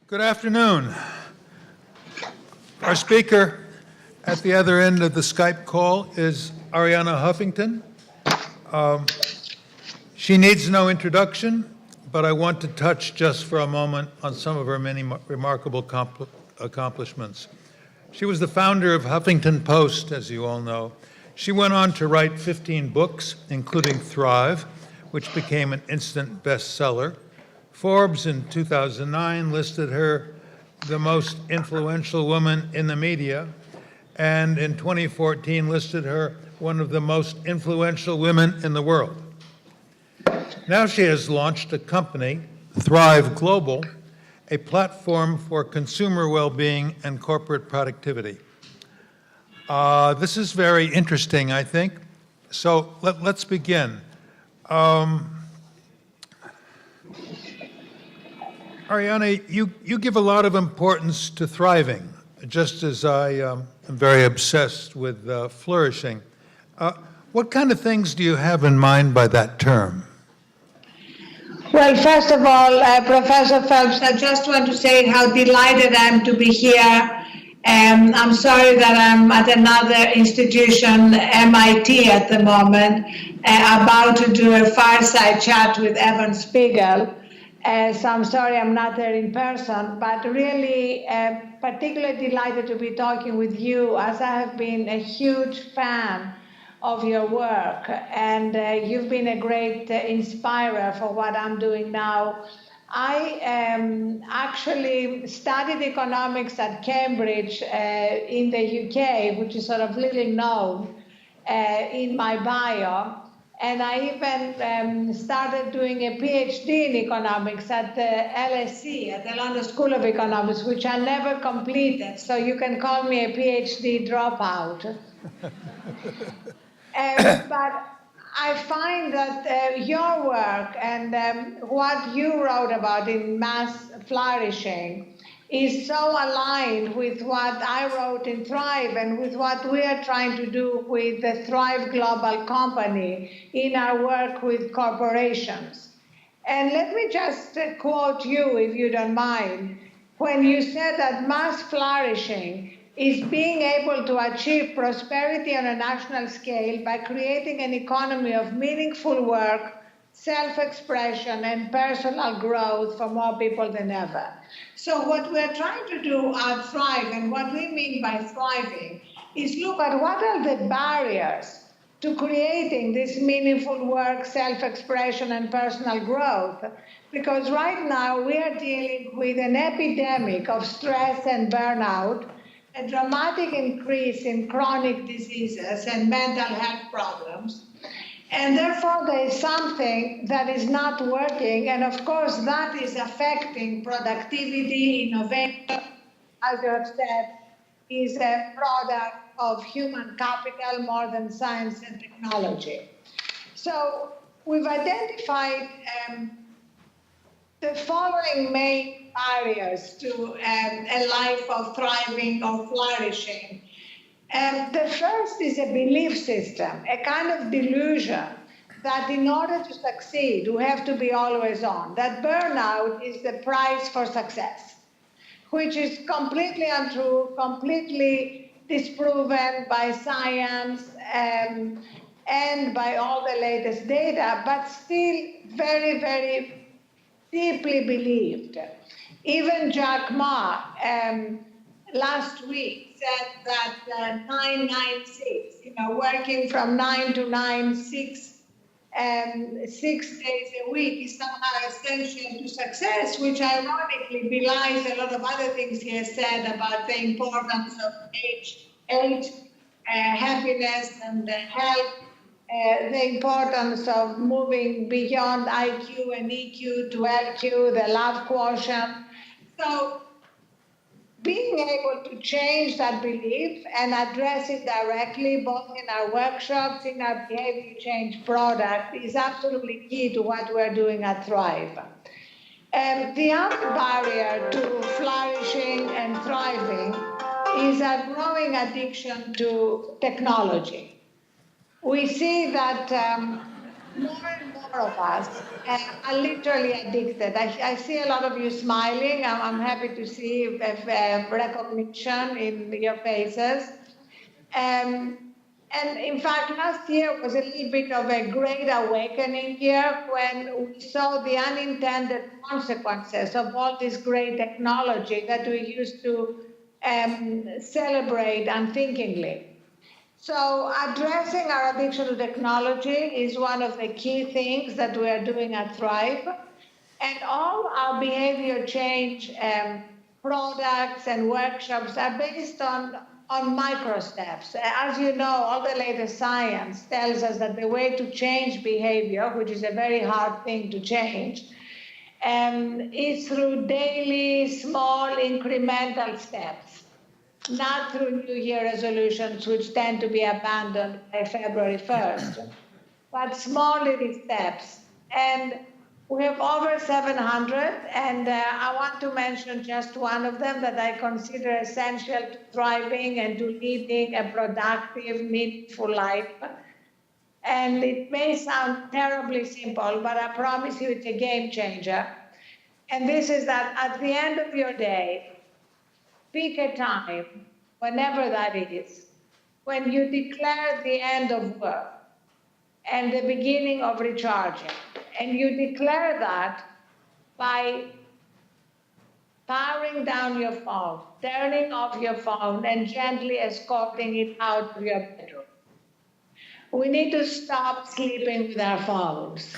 Good afternoon. Our speaker at the other end of the Skype call is Arianna Huffington. She needs no introduction, but I want to touch just for a moment on some of her many remarkable accomplishments. She was the founder of Huffington Post, as you all know. She went on to write 15 books, including Thrive, which became an instant bestseller. Forbes in 2009 listed her the most influential woman in the media, and in 2014 listed her one of the most influential women in the world. Now she has launched a company, Thrive Global, a platform for consumer well-being and corporate productivity. This is very interesting, I think. So let's begin. Arianna, you give a lot of importance to thriving, just as I am very obsessed with flourishing. What kind of things do you have in mind by that term? Well, first of all, Professor Phelps, I just want to say how delighted I am to be here. I'm sorry that I'm at another institution, MIT at the moment, about to do a fireside chat with Evan Spiegel. So I'm sorry I'm not there in person, but really particularly delighted to be talking with you, as I have been a huge fan of your work, and you've been a great inspirer for what I'm doing now. I actually studied economics at Cambridge in the UK, which is sort of little known in my bio. And I even started doing a PhD in economics at the LSE, at the London School of Economics, which I never completed. So you can call me a PhD dropout. But I find that your work and what you wrote about in mass flourishing is so aligned with what I wrote in Thrive and with what we are trying to do with the Thrive Global Company in our work with corporations. And let me just quote you, if you don't mind, when you said that mass flourishing is being able to achieve prosperity on a national scale by creating an economy of meaningful work, self-expression, and personal growth for more people than ever. So what we're trying to do at Thrive, and what we mean by thriving, is look at what are the barriers to creating this meaningful work, self-expression, and personal growth. Because right now we are dealing with an epidemic of stress and burnout, a dramatic increase in chronic diseases and mental health problems. And therefore, there is something that is not working. And of course, that is affecting productivity, innovation, as you have said, is a product of human capital more than science and technology. So we've identified the following main barriers to a life of thriving or flourishing. The first is a belief system, a kind of delusion that in order to succeed, we have to be always on, that burnout is the price for success, which is completely untrue, completely disproven by science and by all the latest data, but still very, very deeply believed. Even Jack Ma last week said that 996, working from 9 to 9, 6 days a week is somehow essential to success, which ironically belies a lot of other things he has said about the importance of age, happiness and health, the importance of moving beyond IQ and EQ to LQ, the love quotient. So being able to change that belief and address it directly, both in our workshops, in our behavior change product, is absolutely key to what we're doing at Thrive. The other barrier to flourishing and thriving is a growing addiction to technology. We see that more and more of us are literally addicted. I see a lot of you smiling. I'm happy to see recognition in your faces. And in fact, last year was a little bit of a great awakening year when we saw the unintended consequences of all this great technology that we used to celebrate unthinkingly. So addressing our addiction to technology is one of the key things that we are doing at Thrive. And all our behavior change products and workshops are based on micro steps. As you know, all the latest science tells us that the way to change behavior, which is a very hard thing to change, is through daily, small, incremental steps, not through New Year resolutions, which tend to be abandoned by February 1st, but small little steps. And we have over 700, and I want to mention just one of them that I consider essential to thriving and to leading a productive, meaningful life. And it may sound terribly simple, but I promise you it's a game changer. And this is that at the end of your day, pick a time, whenever that is, when you declare the end of work and the beginning of recharging. And you declare that by powering down your phone, turning off your phone, and gently escorting it out of your bedroom. We need to stop sleeping with our phones.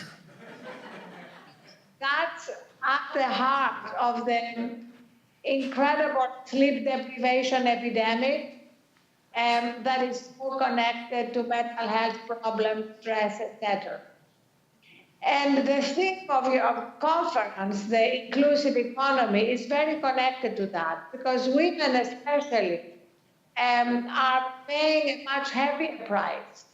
That's at the heart of the incredible sleep deprivation epidemic that is so connected to mental health problems, stress, etc. And the theme of your conference, the inclusive economy, is very connected to that, because women especially are paying a much heavier price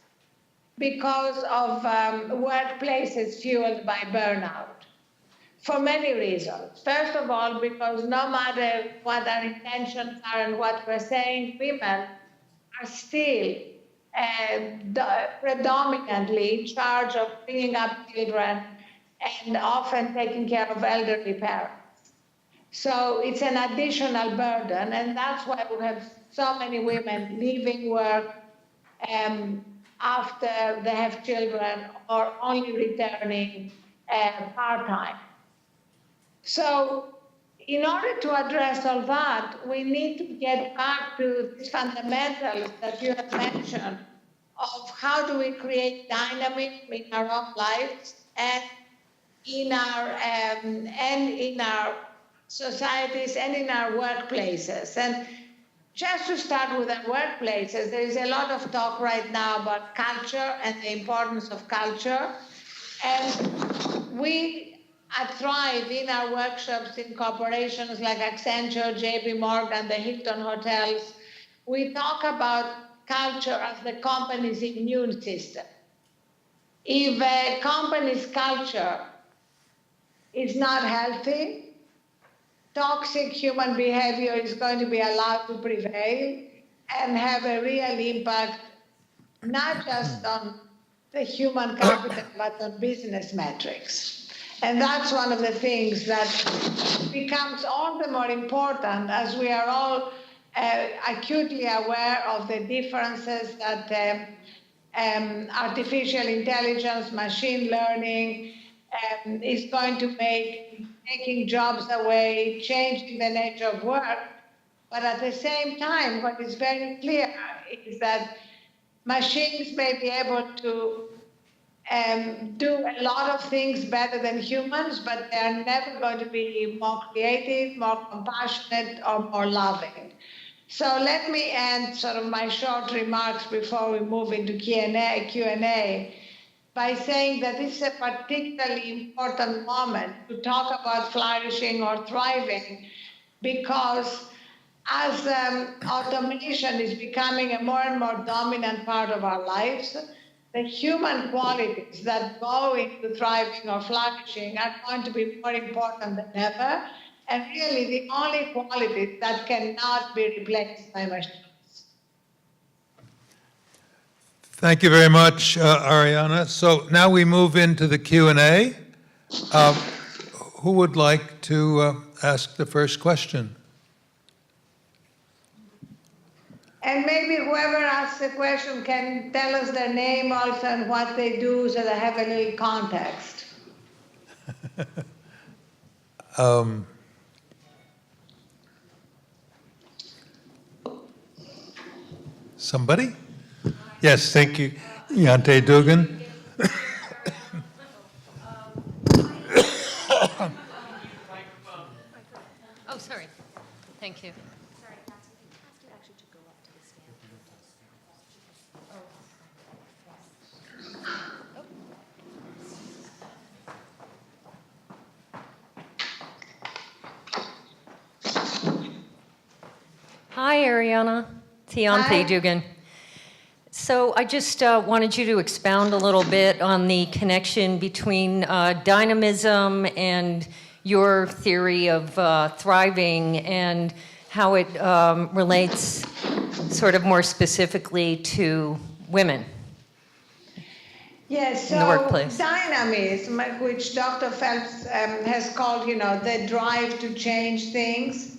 because of workplaces fueled by burnout, for many reasons. First of all, because no matter what our intentions are and what we're saying, women are still predominantly in charge of bringing up children and often taking care of elderly parents. So it's an additional burden, and that's why we have so many women leaving work after they have children or only returning part-time. So in order to address all that, we need to get back to these fundamentals that you have mentioned of how do we create dynamism in our own lives and in our societies and in our workplaces. And just to start with our workplaces, there is a lot of talk right now about culture and the importance of culture. And we at Thrive, in our workshops in corporations like Accenture, JP Morgan, the Hilton hotels, we talk about culture as the company's immune system. If a company's culture is not healthy, toxic human behavior is going to be allowed to prevail and have a real impact, not just on the human capital, but on business metrics. And that's one of the things that becomes all the more important as we are all acutely aware of the differences that artificial intelligence, machine learning is going to make, taking jobs away, changing the nature of work. But at the same time, what is very clear is that machines may be able to do a lot of things better than humans, but they are never going to be more creative, more compassionate, or more loving. So let me end sort of my short remarks before we move into Q&A by saying that this is a particularly important moment to talk about flourishing or thriving, because as automation is becoming a more and more dominant part of our lives, the human qualities that go into thriving or flourishing are going to be more important than ever, and really the only qualities that cannot be replaced by machines. Thank you very much, Arianna. So now we move into the Q&A. Who would like to ask the first question? And maybe whoever asks the question can tell us their name also and what they do so they have a little context. Somebody? Yes, thank you. Yante Dugan. Oh, sorry. Thank you. Hi, Arianna. Tiante Hi. Dugan. So I just wanted you to expound a little bit on the connection between dynamism and your theory of thriving and how it relates sort of more specifically to women. Yes, in the so workplace. dynamism, which Dr. Phelps has called, the drive to change things.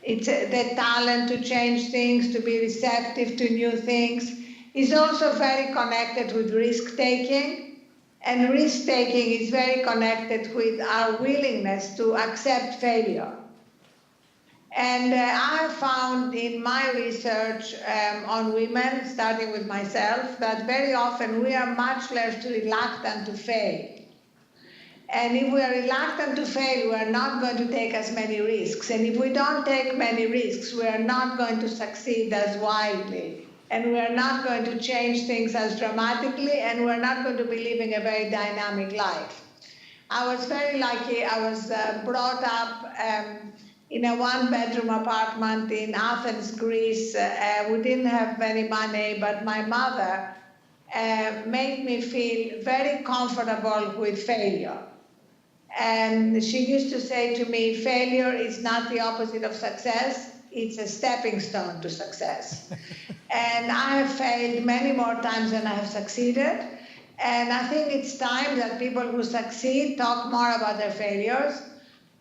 It's the talent to change things, to be receptive to new things, is also very connected with risk-taking. And risk-taking is very connected with our willingness to accept failure. And I found in my research on women, starting with myself, that very often we are much less reluctant to fail. And if we are reluctant to fail, we are not going to take as many risks. And if we don't take many risks, we are not going to succeed as widely. And we are not going to change things as dramatically, and we're not going to be living a very dynamic life. I was very lucky. I was brought up in a one-bedroom apartment in Athens, Greece. We didn't have any money, but my mother made me feel very comfortable with failure. And she used to say to me, failure is not the opposite of success, it's a stepping stone to success. And I have failed many more times than I have succeeded. And I think it's time that people who succeed talk more about their failures,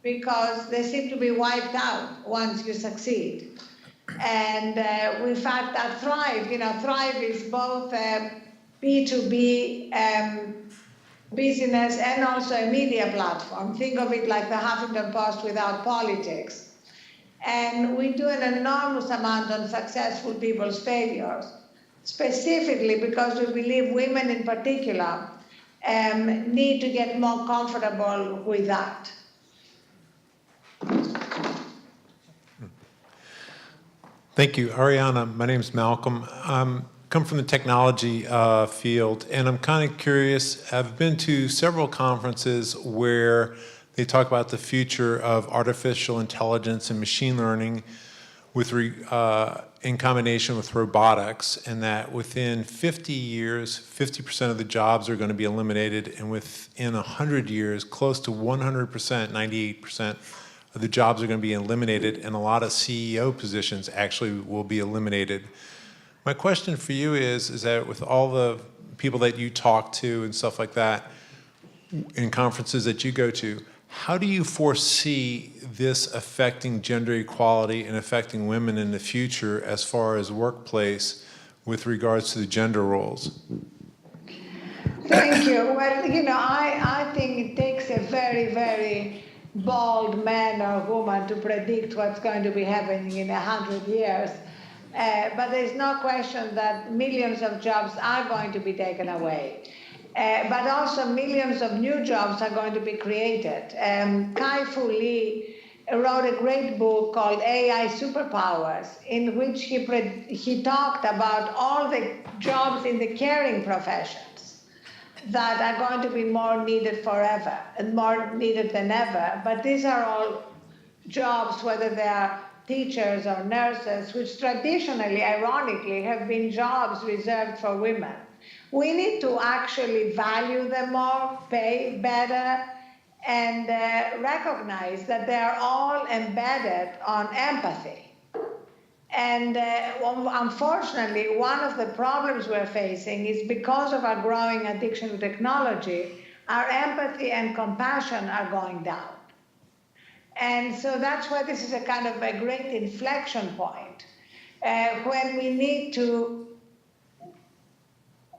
because they seem to be wiped out once you succeed. And in fact, at Thrive, Thrive is both B2B business and also a media platform. Think of it like the Huffington Post without politics. And we do an enormous amount on successful people's failures, specifically because we believe women in particular need to get more comfortable with that. Thank you. Arianna, my name's Malcolm. Come from the technology field, and I'm kind of curious. I've been to several conferences where they talk about the future of artificial intelligence and machine learning in combination with robotics, and that within 50 years, 50% of the jobs are going to be eliminated, and within 100 years, close to 100%, 98% of the jobs are going to be eliminated, and a lot of CEO positions actually will be eliminated. My question for you is that with all the people that you talk to and stuff like that, in conferences that you go to, how do you foresee this affecting gender equality and affecting women in the future as far as workplace with regards to the gender roles? Thank you. Well, I think it takes a very, very bold man or woman to predict what's going to be happening in 100 years. But there's no question that millions of jobs are going to be taken away. But also millions of new jobs are going to be created. Kai-Fu Lee wrote a great book called AI Superpowers, in which he talked about all the jobs in the caring professions that are going to be more needed forever and more needed than ever. But these are all jobs, whether they are teachers or nurses, which traditionally, ironically, have been jobs reserved for women. We need to actually value them more, pay better, and recognize that they are all embedded on empathy. And unfortunately, one of the problems we're facing is because of our growing addiction to technology, our empathy and compassion are going down. And so that's why this is a kind of a great inflection point when we need to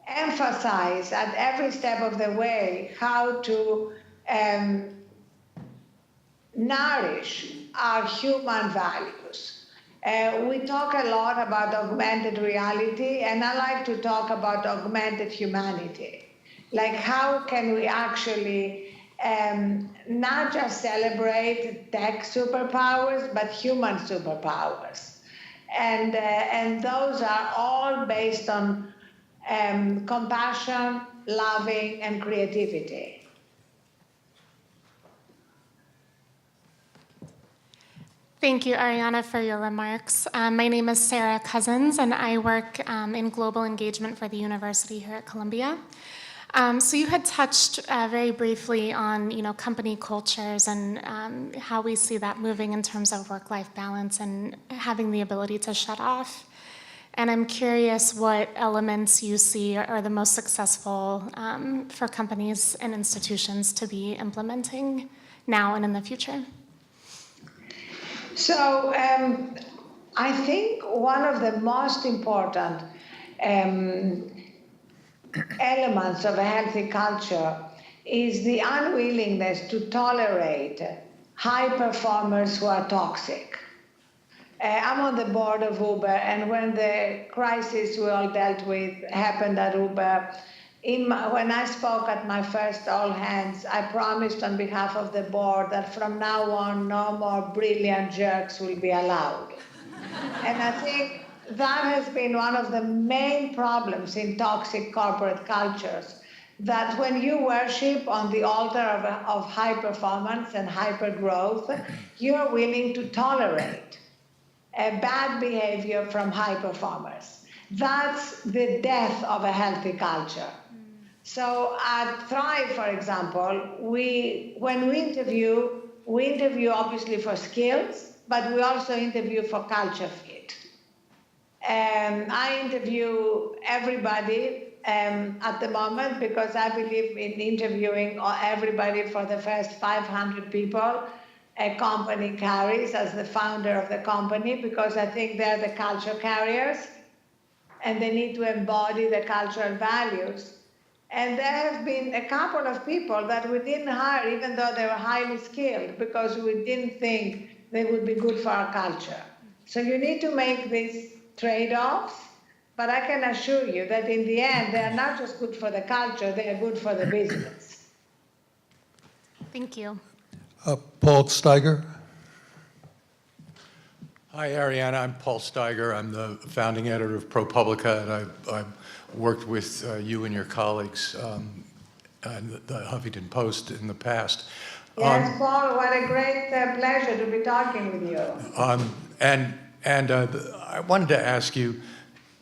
emphasize at every step of the way how to nourish our human values. We talk a lot about augmented reality, and I like to talk about augmented humanity. Like, how can we actually not just celebrate tech superpowers, but human superpowers? And those are all based on compassion, loving, and creativity. Thank you, Arianna, for your remarks. My name is Sarah Cousins, and I work in global engagement for the university here at Columbia. So you had touched very briefly on, company cultures and how we see that moving in terms of work-life balance and having the ability to shut off. And I'm curious what elements you see are the most successful for companies and institutions to be implementing now and in the future. So I think one of the most important elements of a healthy culture is the unwillingness to tolerate high performers who are toxic. I'm on the board of Uber, and when the crisis we all dealt with happened at Uber, when I spoke at my first all hands, I promised on behalf of the board that from now on, no more brilliant jerks will be allowed. And I think that has been one of the main problems in toxic corporate cultures, that when you worship on the altar of high performance and hyper growth, you're willing to tolerate bad behavior from high performers. That's the death of a healthy culture. So at Thrive, for example, when we interview obviously for skills, but we also interview for culture fit. I interview everybody at the moment because I believe in interviewing everybody for the first 500 people a company carries as the founder of the company, because I think they're the culture carriers and they need to embody the cultural values. And there have been a couple of people that we didn't hire, even though they were highly skilled, because we didn't think they would be good for our culture. So you need to make these trade-offs, but I can assure you that in the end, they are not just good for the culture, they are good for the business. Thank you. Paul Steiger. Hi, Arianna. I'm Paul Steiger. I'm the founding editor of ProPublica, and I've worked with you and your colleagues at the Huffington Post in the past. Yes, Paul, what a great pleasure to be talking with you. And I wanted to ask you,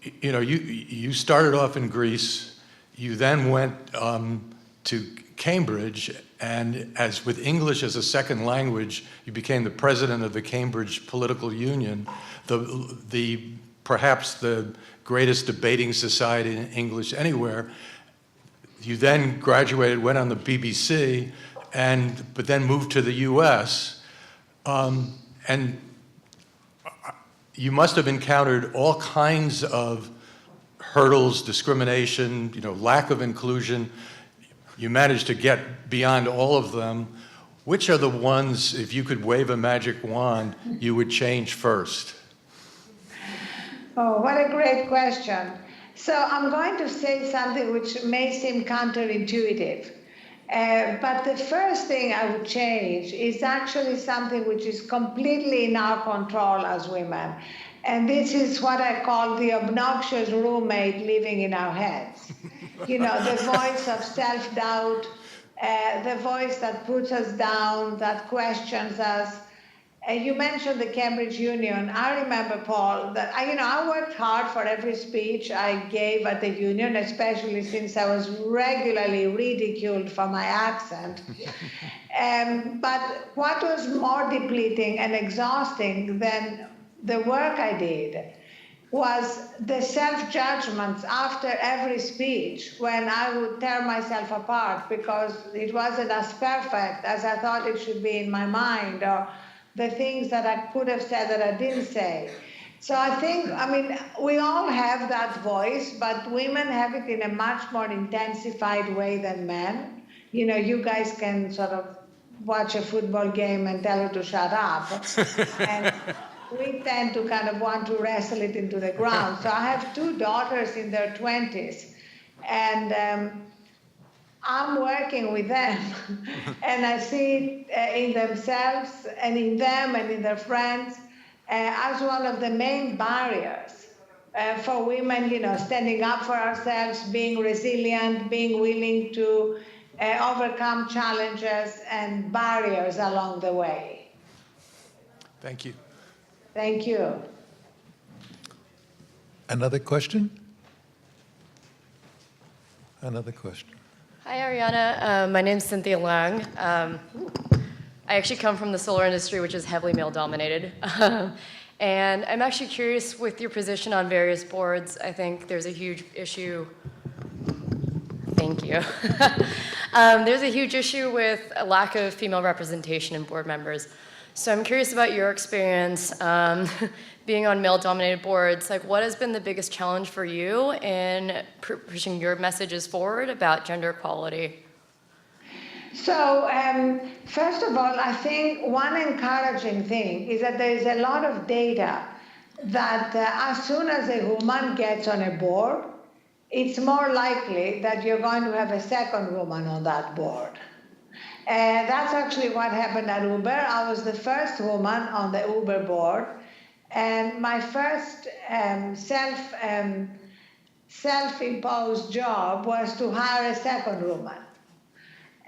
you started off in Greece, you then went to Cambridge, and as with English as a second language, you became the president of the Cambridge Political Union, the perhaps the greatest debating society in English anywhere. You then graduated, went on the BBC, but then moved to the U.S. And you must have encountered all kinds of hurdles, discrimination, lack of inclusion. You managed to get beyond all of them. Which are the ones, if you could wave a magic wand, you would change first? Oh, what a great question. So I'm going to say something which may seem counterintuitive. But the first thing I would change is actually something which is completely in our control as women. And this is what I call the obnoxious roommate living in our heads. The voice of self-doubt, the voice that puts us down, that questions us. You mentioned the Cambridge Union. I remember, Paul, that I worked hard for every speech I gave at the union, especially since I was regularly ridiculed for my accent. But what was more depleting and exhausting than the work I did was the self-judgments after every speech when I would tear myself apart because it wasn't as perfect as I thought it should be in my mind, or the things that I could have said that I didn't say. So I think, we all have that voice, but women have it in a much more intensified way than men. You guys can sort of watch a football game and tell her to shut up. And we tend to kind of want to wrestle it into the ground. So I have 2 daughters in their 20s, and I'm working with them, and I see it in themselves and in them and in their friends as one of the main barriers for women, standing up for ourselves, being resilient, being willing to overcome challenges and barriers along the way. Thank you. Thank you. Another question? Another question. Hi, Arianna. My name's Cynthia Lang. I actually come from the solar industry, which is heavily male-dominated. And I'm actually curious with your position on various boards. I think there's a huge issue. Thank you. There's a huge issue with a lack of female representation in board members. So I'm curious about your experience being on male-dominated boards. Like, what has been the biggest challenge for you in pushing your messages forward about gender equality? So, first of all, I think one encouraging thing is that there is a lot of data that as soon as a woman gets on a board, it's more likely that you're going to have a second woman on that board. That's actually what happened at Uber. I was the first woman on the Uber board, and my first self-imposed job was to hire a second woman.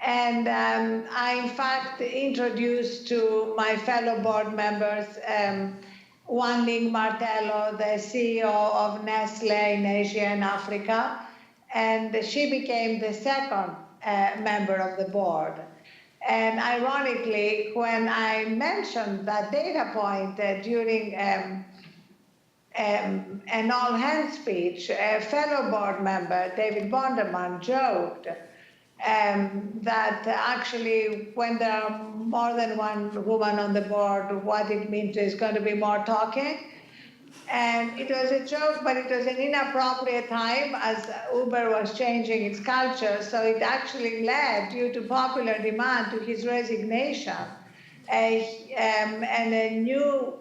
And I, in fact, introduced to my fellow board members Wan Ling Martello, the CEO of Nestle in Asia and Africa, and she became the second member of the board. And ironically, when I mentioned that data point during an all-hands speech, a fellow board member, David Bonderman, joked that actually when there are more than one woman on the board, what it means is going to be more talking. And it was a joke, but it was an inappropriate time as Uber was changing its culture. So it actually led, due to popular demand, to his resignation. And a new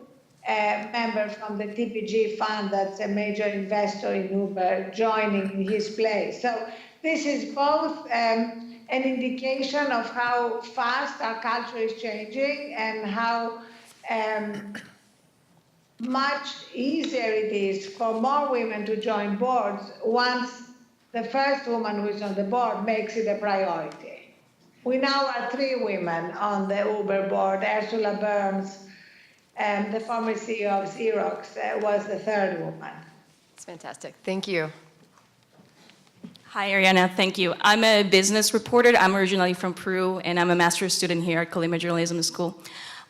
member from the TPG fund, that's a major investor in Uber, joining in his place. So this is both an indication of how fast our culture is changing and how much easier it is for more women to join boards once the first woman who is on the board makes it a priority. We now are 3 women on the Uber board. Ursula Burns, the former CEO of Xerox, was the 3rd woman. It's fantastic. Thank you. Hi, Arianna. Thank you. I'm a business reporter. I'm originally from Peru, and I'm a master's student here at Colima Journalism School.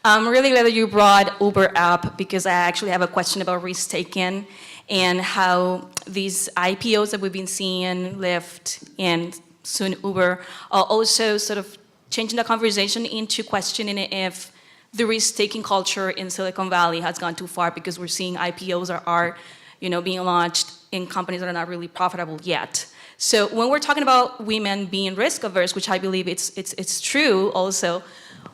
I'm really glad that you brought Uber up because I actually have a question about risk-taking and how these IPOs that we've been seeing, Lyft and soon Uber, are also sort of changing the conversation into questioning if the risk-taking culture in Silicon Valley has gone too far because we're seeing IPOs are being launched in companies that are not really profitable yet. So when we're talking about women being risk-averse, which I believe it's true also,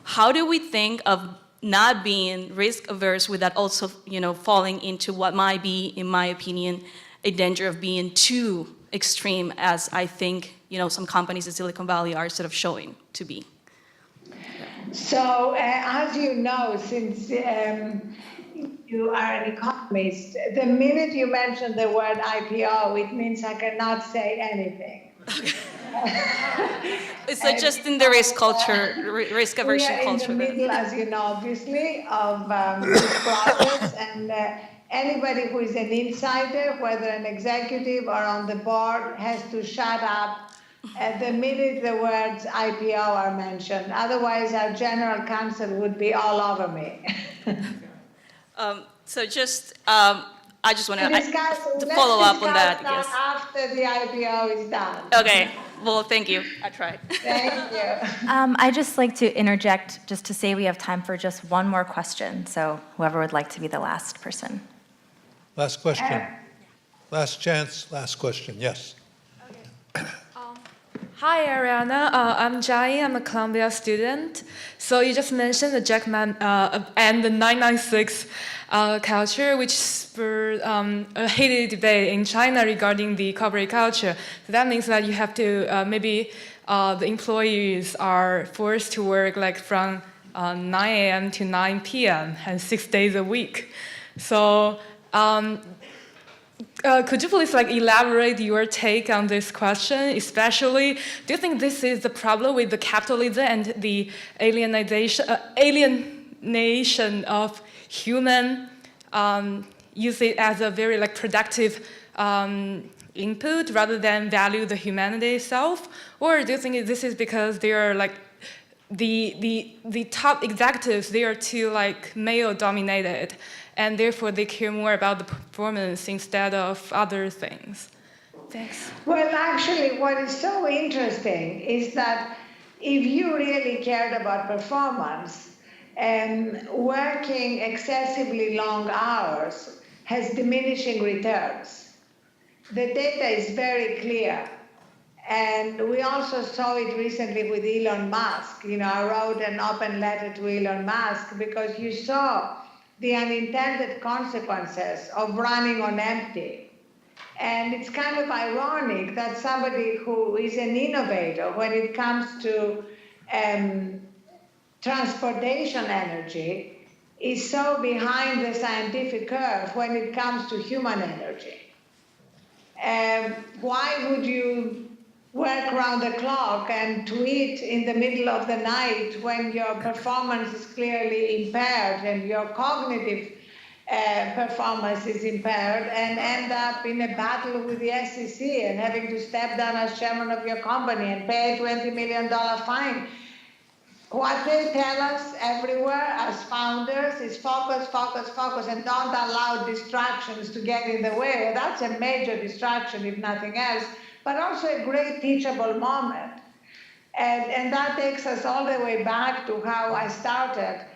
how do we think of not being risk-averse without also, falling into what might be, in my opinion, a danger of being too extreme, as I think, some companies in Silicon Valley are sort of showing to be? So, as you know, since you are an economist, the minute you mention the word IPO, it means I cannot say anything. It's like just in the risk culture, risk aversion culture. We are in the middle, as you know, obviously, of this process, and anybody who is an insider, whether an executive or on the board, has to shut up at the minute the words IPO are mentioned. Otherwise, our general counsel would be all over me. So just, I just want to Let's follow up on that. discuss Yes. after the IPO is done. Okay. Well, thank you. I tried. Thank you. I'd just like to interject just to say we have time for just one more question. So whoever would like to be the last person. Last question. Last chance, last question, yes. Hi, Arianna. I'm Jai. I'm a Columbia student. So you just mentioned the Jack Ma and the 996 culture, which spurred a heated debate in China regarding the corporate culture. So that means that you have to maybe the employees are forced to work like from 9 a.m. to 9 p.m. and 6 days a week. So could you please elaborate your take on this question? Especially, do you think this is the problem with the capitalism and the alienation of human, use it as a very productive input rather than value the humanity itself? Or do you think this is because they are the top executives, they are too male dominated, and therefore they care more about the performance instead of other things? Thanks. Well, actually, what is so interesting is that if you really cared about performance, working excessively long hours has diminishing returns. The data is very clear. And we also saw it recently with Elon Musk. I wrote an open letter to Elon Musk because you saw the unintended consequences of running on empty. And it's kind of ironic that somebody who is an innovator when it comes to transportation energy is so behind the scientific curve when it comes to human energy. Why would you work around the clock and tweet in the middle of the night when your performance is clearly impaired and your cognitive performance is impaired, and end up in a battle with the SEC and having to step down as chairman of your company and pay a $20 million fine? What they tell us everywhere as founders is focus, focus, focus, and don't allow distractions to get in the way. Well, that's a major distraction, if nothing else, but also a great teachable moment. And that takes us all the way back to how I started.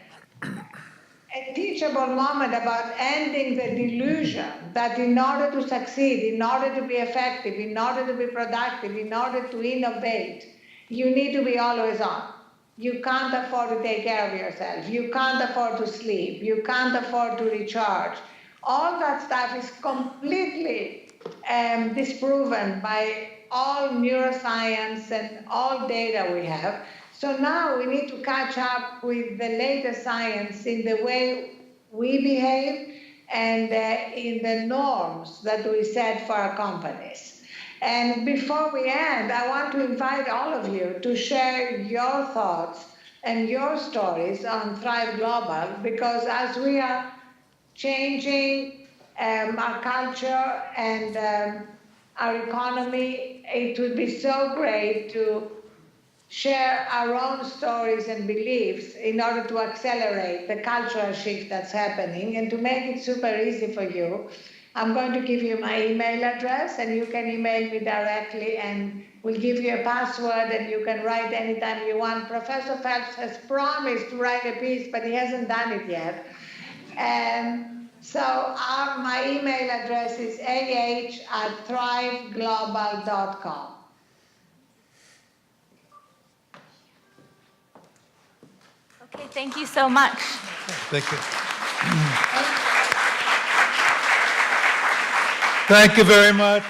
A teachable moment about ending the delusion that in order to succeed, in order to be effective, in order to be productive, in order to innovate, you need to be always on. You can't afford to take care of yourself. You can't afford to sleep. You can't afford to recharge. All that stuff is completely disproven by all neuroscience and all data we have. So now we need to catch up with the latest science in the way we behave and in the norms that we set for our companies. And before we end, I want to invite all of you to share your thoughts and your stories on Thrive Global, because as we are changing our culture and our economy, it would be so great to share our own stories and beliefs in order to accelerate the cultural shift that's happening. And to make it super easy for you, I'm going to give you my email address, and you can email me directly, and we'll give you a password, and you can write anytime you want. Professor Phelps has promised to write a piece, but he hasn't done it yet. So my email address is ah@thriveglobal.com. Okay, thank you so much. Thank you. Thank you very much.